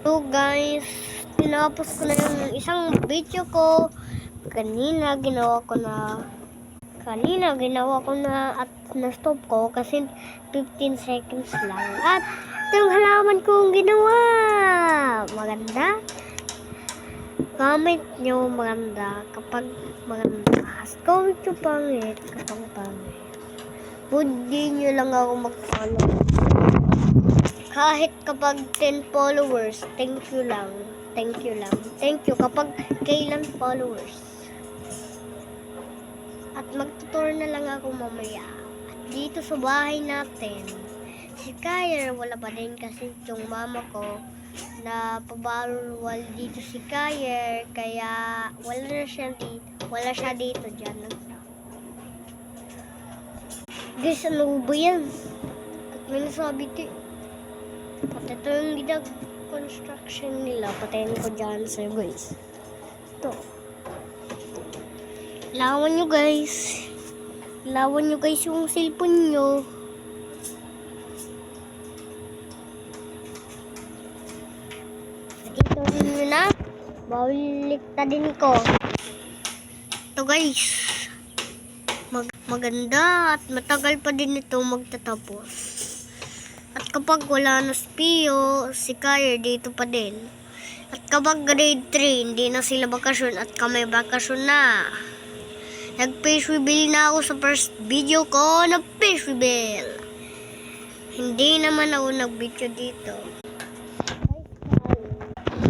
So guys, tinapos ko na yung isang video ko. Kanina ginawa ko na at na-stop ko kasi 15 seconds lang. At itong halaman kong ginawa. Maganda? Comment nyo maganda kapag maganda. Comment nyo pangit kapag pangit. Hindi nyo lang ako mag-follow. Kahit kapag 10 followers, thank you lang. Thank you kapag kailan followers. At magtutur na lang ako mamaya. At dito sa bahay natin, si Kyer wala pa din kasi yung mama ko na pabawal dito si Kyer, kaya wala siya dito dyan. Guys, ano ba yan? At may nasabi ito. At ito yung construction nila. Patayin ko dyan sa guys. Ito. Lawan nyo guys. Yung cellphone nyo. Ito nyo na. Baliktarin ko. Ito guys. Maganda at matagal pa din ito magtatapos. At kapag wala na spiyo, si Kyer dito pa din. At kapag grade 3, hindi na sila bakasyon at kami bakasyon na. Nag-face reveal na ako sa first video ko na face reveal. Hindi naman ako nag-video dito.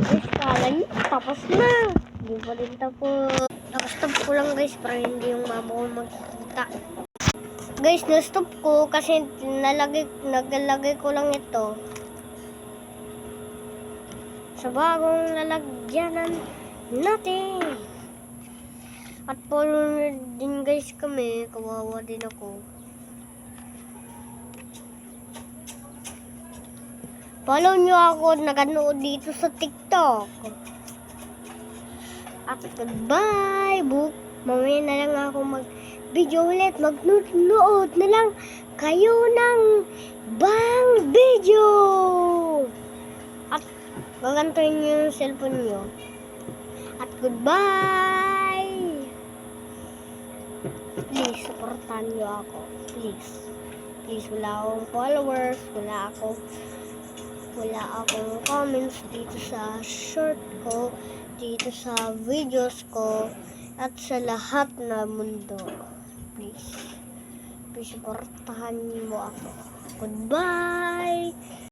Guys, kala nyo, tapos na. Hindi pa rin tapos. Nakastop ko lang guys para hindi yung mama ko magkikita. Guys, na-stop ko kasi nagalagay ko lang ito sa bagong lalagyanan natin. At follow din guys kami, kawawa din ako. Follow nyo ako, naganood dito sa TikTok. At goodbye, mamaya na lang ako mag-video ulit. Mag-nood na lang kayo ng bang video. At gagantuin nyo yung cellphone nyo. At goodbye. Please, supportan nyo ako. Please, wala akong followers. Wala akong comments dito sa short ko, dito sa videos ko, at sa lahat na mundo. Please supportahan mo ako. Goodbye!